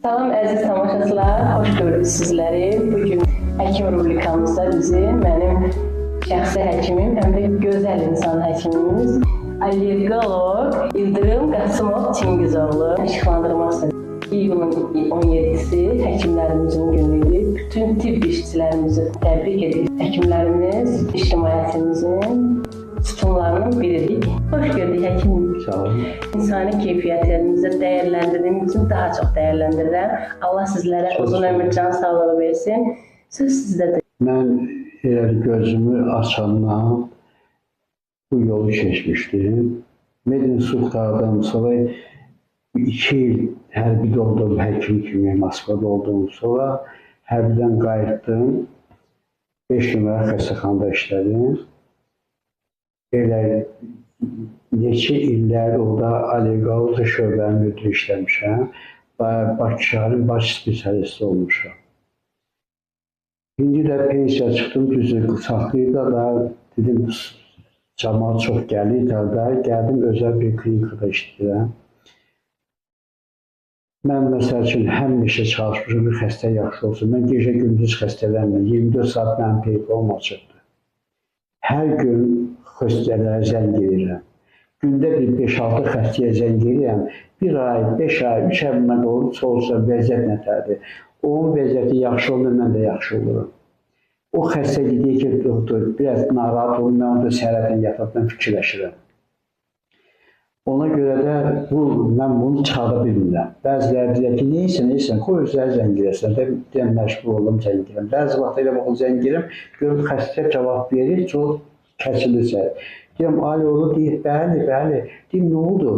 Salam əziz tamaşaçılar, xoş gördük sizləri. Bugün həkim rubrikamızda bizi mənim şəxsi həkimim, həm də gözəl insan həkimimiz, allergolog İldırım Qasımov Çingizoğlu işıqlandırmaq istədim. İyunun 17-si həkimlərimizin günüdür. Bütün tibb işçilərimizi təbrik edirik. Həkimlərimiz ictimaiyyətimizin sütunlarının biridir. Xoş gördük həkim. Sağ olun. İnsani keyfiyyətlərinizi dəyərləndirdiyiniz üçün daha çox dəyərləndirirəm. Allah sizlərə uzun ömür, can sağlığı versin. Söz sizdədir. Mən elə gözümü açandan bu yolu keçmişdim. Medinsultlardan sonra 2 il hərbidə olduğum həkim kimi Moskvada olduğum sonra hərbidən qayıtdım. 5 nömrə xəstəxanada işlədim. Elə neçə illər orada allergologiya şöbənin müdiri işləmişəm. Bakı şəhərin baş spesialisti olmuşam. İndi də pensiya çıxdım, düzdür, saxlayıda da dedim, cəmaat çox gəlir da, gəldim özəl bir klinikada işləyirəm. Mən məsəl üçün həmişə çalışmışım, bir xəstə yaxşı olsun. Mən gecə gündüz xəstələnməm, 24 saat mənim telefonum açıqdır. Hər gün xəstələrə zəng edirəm. Gündə bir 5-6 xəstəyə zəng edirəm. 1 ay, 5 ay, 3 ay bundan olursa olsa vəziyyət nətərdir. Onun vəziyyəti yaxşı olur, mən də yaxşı olurum. O xəstə deyir ki, doktor, biraz narahat olun, mən onda səhərdən yatıbdan fikirləşirəm. Ona görə də mən bunu çıxara bilmirəm. Bəziləri deyir ki, neysən, qoy özləri zəng edirsən, deyəm, məşğul olum, zəng edirəm. Bəzi vaxt elə baxın, zəng edirəm, görüm xəstə cavab verir, çox kəsilirsə. Deyəm, alo, deyir, bəli, deyim, nə oldu?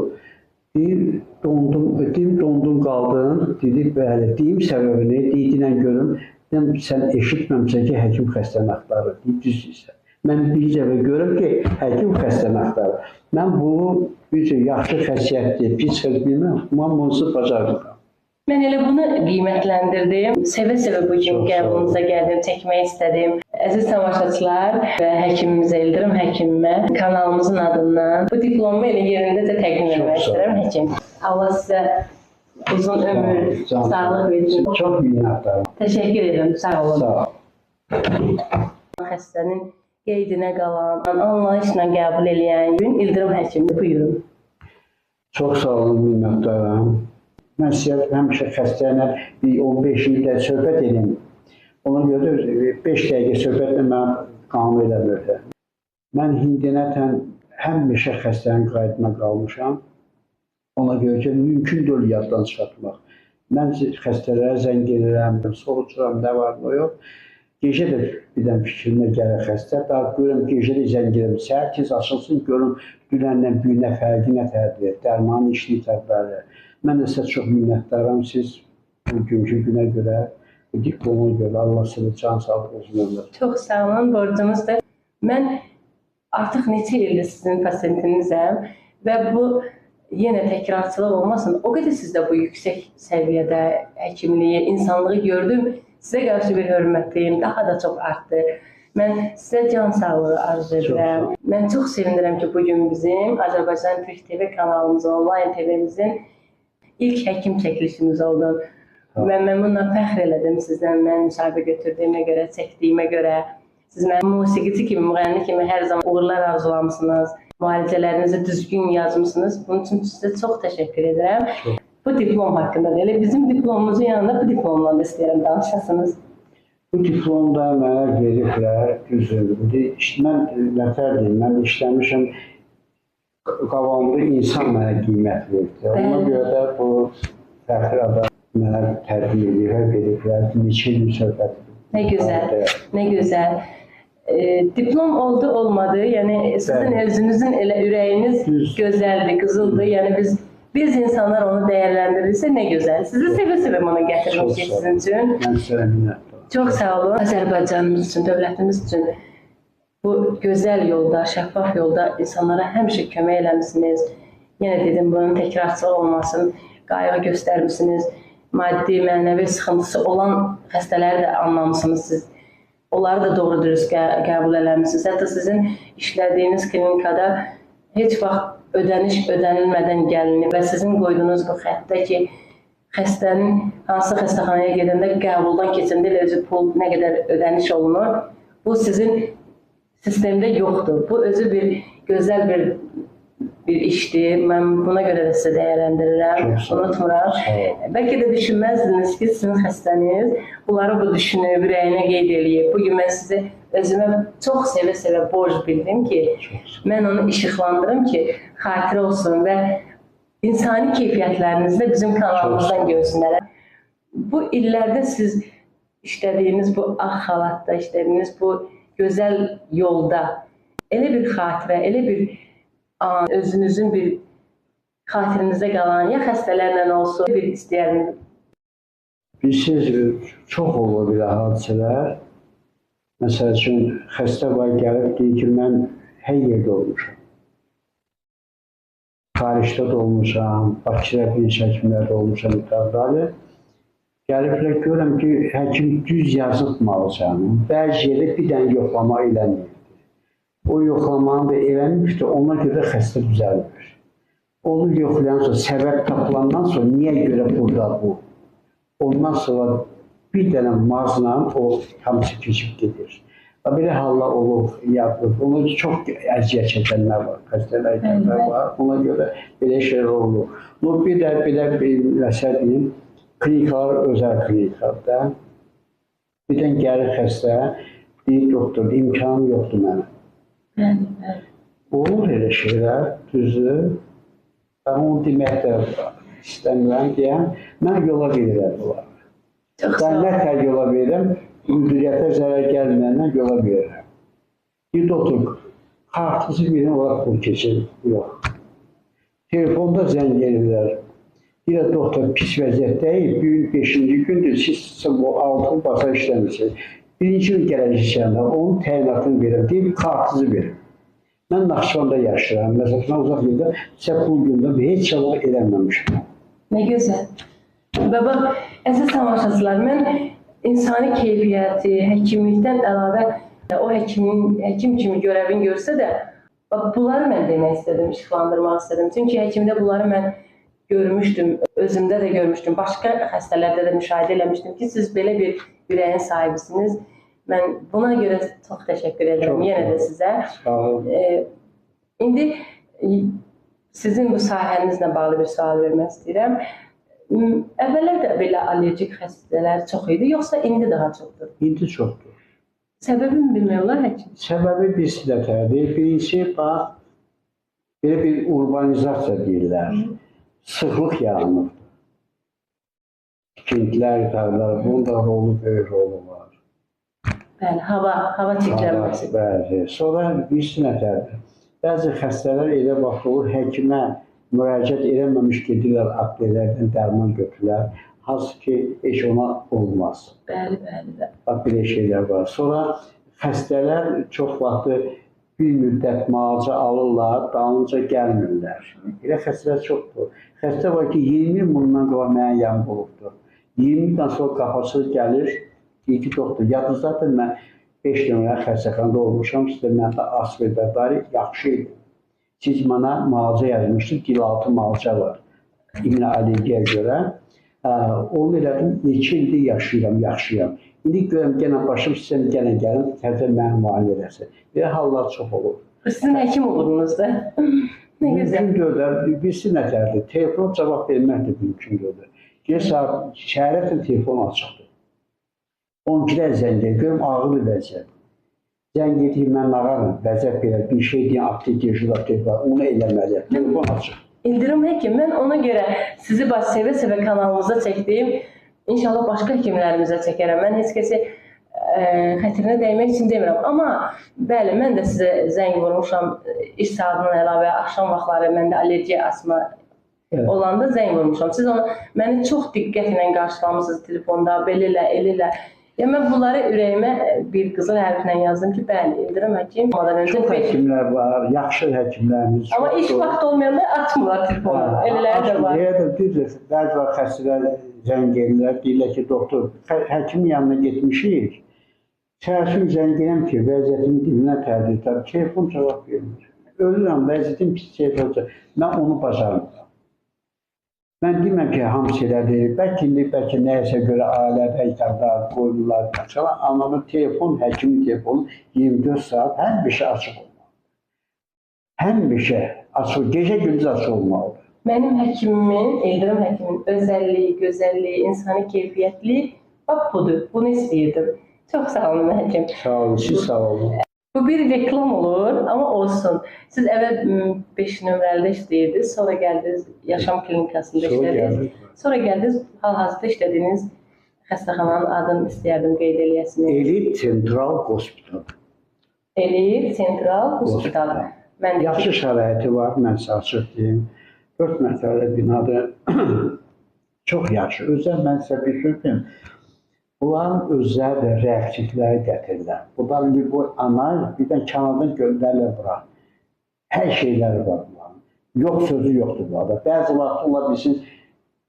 Deyir, dondum qaldım, deyir, bəli, deyim səbəbini, deyilən görüm, deyim, sən eşitməmsən ki, həkim xəstəni axtarır, deyib, düzdürsən. Mən bir dəfə görüm ki, həkim xəstəni axtarır. Mən bu, yaxşı xəsiyyətdir, pis xəz bilməm, mən bunu bacarıram. Mən elə bunu qiymətləndirdim. Sevə-sevə bu gün qəbulunuza gəldim, çəkmək istədim. Əziz tamaşaçılar və həkimimiz İldırım həkimimə kanalımızın adından bu diplomu elə yerindəcə təqdim etmək istəyirəm həkim. Allah sizə uzun ömür, sağlıq versin. Çox minnətdaram. Təşəkkür edirəm, sağ olun. Sağ olun. Xəstənin qeydinə qalan, anlayışla qəbul eləyən gün İldırım həkimdir, buyurun. Çox sağ olun, minnətdaram. Mən sizə həmişə xəstəylə 15 ildə söhbət edeyim. Ona görə 5 dəqiqə söhbətlə mən qanun eləmirdi. Mən hindinətən həmişə xəstənin qaydına qalmışam. Ona görə ki, mümkün deyil yaddan çıxartmaq. Mən xəstələrə zəng edirəm, sorucuram, nə var, nə yox. Gecə də birdən fikrimə gəlir xəstə. Daha görürəm, gecə də zəng edirəm. Səhər tez açılsın, görürüm, dünənlə büyünə fərqi nətərdir, dərmanın işini tərbəlir. Mən də sizə çox minnətdaram. Siz bugünkü günə görə, bu diploma görə Allah sizə can sağlıq uzun ömür. Çox sağ olun, borcunuzdur. Mən artıq neçə ildir sizin pasiyentinizəm və bu yenə təkrarçılıq olmasın. O qədər sizdə bu yüksək səviyyədə həkimliyi, insanlığı gördüm. Sizə qarşı bir hörmətliyim daha da çox artdı. Mən sizə can sağlığı arzu edirəm. Mən çox sevinirəm ki, bugün bizim Azərbaycan Türk TV kanalımızın, online TV'mizin ilk həkim çəkilişimiz oldu. Mən bununla fəxr elədim sizdən, mən müsahibə götürdüyümə görə, çəkdiyimə görə. Siz mənim musiqici kimi, müğənni kimi hər zaman uğurlar arzulamısınız, müalicələrinizi düzgün yazmışsınız. Bunun üçün sizə çox təşəkkür edirəm. Bu diplom haqqında da, elə bizim diplomumuzun yanında bu diplomla da istəyirəm danışasınız. Bu diplomda mənə veriblər, düzdür. Mən nətər deyim, mən işləmişəm, qabağımda insan mənə qiymət verdi. Ona görə də bu fəxri adam mənə tərbiyə veriblər, neçə il söhbət edir. Nə gözəl, nə gözəl. Diplom oldu, olmadı, yəni sizin özünüzün elə ürəyiniz gözəldir, qızıldır, yəni biz insanlar onu dəyərləndirirsə nə gözəl. Sizi sevə-sevə ona gətirmişik sizin üçün. Mən sizə minnətdaram. Çox sağ olun. Azərbaycanımız üçün, dövlətimiz üçün bu gözəl yolda, şəffaf yolda insanlara həmişə kömək eləmişsiniz. Yenə dedim, bunun təkrarçılığı olmasın, qayğı göstərmişsiniz. Maddi, mənəvi sıxıntısı olan xəstələri də anlamışsınız siz. Onları da doğru dürüst qəbul eləmişsiniz. Hətta sizin işlədiyiniz klinikada heç vaxt ödənilmədən gəlinib və sizin qoyduğunuz bu xəttə ki, xəstənin hansı xəstəxanaya gedəndə qəbuldan keçəndə elə özü pul nə qədər ödəniş olunur. Bu sizin sistemdə yoxdur. Bu özü bir gözəl bir işdir. Mən buna görə də sizə dəyərləndirirəm. Unutmuram. Bəlkə də düşünməzdiniz ki, sizin xəstəniz bunları bu düşünüb, ürəyinə qeyd eləyib. Bugün mən sizi özümə çox sevə-sevə borc bildim ki, mən onu işıqlandırım ki, xatirə olsun və insani keyfiyyətlərinizi də bizim kanalımızdan görsünlər. Bu illərdə siz işlədiyiniz bu ağ xalatda, işlədiyiniz bu gözəl yolda elə bir xatirə, elə bir an, özünüzün bir xatirinizdə qalan, ya xəstələrlə olsun, bir istəyərim. Bilirsiniz, çox olur belə hadisələr. Məsəl üçün, xəstə var gəlib, deyir ki, mən hər yerdə olmuşam. Xaricdə də olmuşam, Bakıda bir həkimlərdə olmuşam, itibarilə. Gəliblər, görürəm ki, həkim düz yazıbmalıcan. Bəzi yerdə bir dənə yoxlama eləməyirdi. O yoxlamanı da eləmir ki, ona görə xəstə düzəlmir. Onu yoxlayan sonra, səbəb tapılandan sonra, niyə görə burada bu? Ondan sonra bir dənə mazla o hamısı keçib gedir. Belə hallar olur, yapılır. Ona çox əziyyət çəkənlər var, xəstələr var. Ona görə belə şeylər olur. Bir də belə bir məsəl deyim, klinikalar, özəl klinikalarda bir dənə gəlir xəstə, deyir, doktor, imkanım yoxdur mənə. Olur elə şeylər, düzdür. Ben onu demək də istəmirəm deyəm, mən yola verirəm bunları. Ben nə tər yola verirəm, müdiriyyətə zərər gəlməyəndən yola verirəm. Bir doktor, kartınızı verin, olaraq pul keçir. Yox. Telefonda zəng gelirlər. Bir doktor pis vəziyyətdəyik, bir gün 5-ci gündür, siz bu altın basa işləmişsiniz. Birinci gün gələcəkləndə onun təyinatını verirəm, deyib kartınızı verin. Mən Naxçıvanda yaşayıram, məsələn, uzaq yerdə, sizə pul gündə heç çalıq eləməmişəm. Nə gözəl. Və bax, əziz tamaşaçılar, mən insani keyfiyyəti, həkimlikdən əlavə o həkim kimi görəvini görsə də, bunları mən demək istədim, işıqlandırmaq istədim. Çünki həkimdə bunları mən görmüşdüm, özümdə də görmüşdüm, başqa xəstələrdə də müşahidə eləmişdim ki, siz belə bir ürəyin sahibisiniz. Mən buna görə çox təşəkkür edirəm yenə də sizə. İndi sizin bu sahənizlə bağlı bir sual vermək istəyirəm. Əvvəllər də belə allergik xəstələr çox idi, yoxsa indi daha çoxdur? İndi çoxdur. Səbəbini bilmirlər həkim? Səbəbi birisi də tərdir. Birincisi, bax, belə bir urbanizasiya deyirlər. Sıxlıq yaranır. Tikintilər, tarlar, bunun da rolu, böyük rolu var. Bəli, hava çirklənməsi. Bəli. Sonra birisi nətərdir? Bəzi xəstələr elə vaxt olur, həkimə müraciət eləməmiş gedirlər, aptelərdən dərman götürürlər. Hansı ki, heç ona olmaz. Bəli, bəli. Bax, belə şeylər var. Sonra xəstələr çox vaxtı bir müddət müalicə alırlar, dalınca gəlmirlər. Elə xəstələr çoxdur. Xəstə var ki, 20 il bundan qabaq mənə yanıq olubdur. 20 ildən sonra qapısı gəlir, deyir ki, doktor, yadınızdadır, mən 5 nömrə xəstəxanada olmuşam, sizdə məndə asverdə yaxşı idi. Siz mənə müalicə yazmışdınız, dilaltı müalicə var. İmmunoallergiyə görə. Onu elədim, 2 ildir yaşayıram, yaxşıyam. İndi görəm, genə başım sizə gəlin, təzə mənim müayinə edəsin. Belə hallar çox olur. Sizin həkim olurunuz da. Nə gözəl. Mümkün deyil, birisi nətərdir? Telefon cavab vermək də mümkün deyil. Gəlsə, şəhərətlə telefon açıqdır. 12-lər zəng edir, görüm ağır vəziyyət. Zəng edir, mən nağarım, vəziyyət belə, bir şey deyən aptek var, onu eləməliyəm, telefon açıq. İldirim həkim, mən ona görə sizi sevə-sevə kanalımıza çəkdiyim, inşallah başqa həkimlərimizə çəkərəm. Mən heç kəsi xətrinə dəymək üçün demirəm. Amma bəli, mən də sizə zəng vurmuşam, iş saatından əlavə, axşam vaxtları məndə allergiya, asma olanda zəng vurmuşam. Siz məni çox diqqətlə qarşılamışsınız telefonda, belələ, elələ. Mən bunları ürəyimə bir qızıl hərflə yazdım ki, bəli, İldirim həkim. Çox həkimlər var, yaxşı həkimlərimiz. Amma iş vaxtı olmayanda açmırlar telefonu, elələri də var. Bəzi var xəstələr zəng edirlər, deyirlər ki, doktor, həkimin yanına getmişik. Səhərsin zəng edirəm ki, vəziyyətimin dibinə tərdir, telefon cavab vermir. ölürəm, vəziyyətim pis şey olacaq. Mən onu bacarmıram. Mən deməm ki, hamısı elə deyil. Bəlkə nəyəsə görə ailədə itərlər, qoyurlar, qaçırlar. Amma telefon, həkimin telefonu 24 saat həmişə açıq olmalıdır. Həmişə açıq, gecə-gündüz açıq olmalıdır. Mənim həkimimin, İldırım həkimin özəlliyi, gözəlliyi, insani keyfiyyətliyi bax budur. Bunu istəyirdim. Çox sağ olun həkim. Sağ olun, siz sağ olun. Bu bir reklam olur, amma olsun. Siz əvvəl 5 nömrəlidə işləyirdiniz, sonra gəldiniz yaşam klinikasında işlədiniz. Sonra gəldiniz hal-hazırda işlədiyiniz xəstəxananın adını istəyərdim qeyd eləyəsiniz. Elit Central Hospital. Elit Central Hospital. Yaxşı şəraiti var, mən sizə açıq deyim. 4 mərtəbəli binadır. Çox yaxşı. Özlər mən sizə bir söz deyim. Bunların özləri də reaktivləri gətirirlər. Bunlar bu analiz birdən kənardan göndərirlər bura. Hər şeyləri var bunların. Yox sözü yoxdur burada. Bəzi vaxt ola bilsin,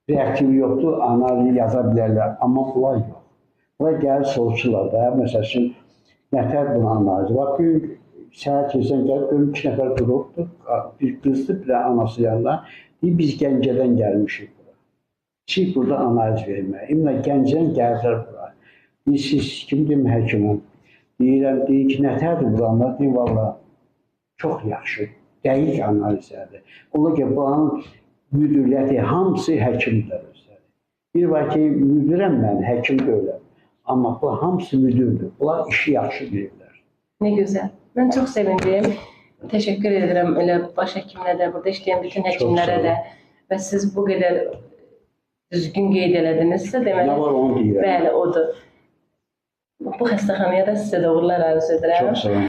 reaktivi yoxdur, analizi yaza bilərlər. Amma bunlar yox. Bunlar gəlir soruşurlar da, məsəl üçün, nətər bunun analizi var. Bir gün səhər keçən gəlib, 2 nəfər durubdur. Bir qızdır, bir anası yanında. Deyir, biz Gəncədən gəlmişik bura. Siz burada analiz verməyə. İmlə Gəncədən gəlirlər bura. Siz kimdir həkimim? Deyirəm, deyir ki, nətərdir buranlar? Deyir, valla, çox yaxşı, dəqiq analizlərdir. Ola ki, buranın müdürləti, hamısı həkimdir özləri. Bir var ki, müdürəm mən, həkim deyiləm. Amma bu hamısı müdürdür. Bunlar işi yaxşı bilirlər. Nə gözəl. Mən çox sevindim. Təşəkkür edirəm elə baş həkimlərə də, burada işləyən bütün həkimlərə də. Və siz bu qədər düzgün qeyd elədinizsə, deməli, nə var onu deyirəm. Bəli, odur. Bu xəstəxanaya da sizə də uğurlar arzu edirəm. Çox sağ olun.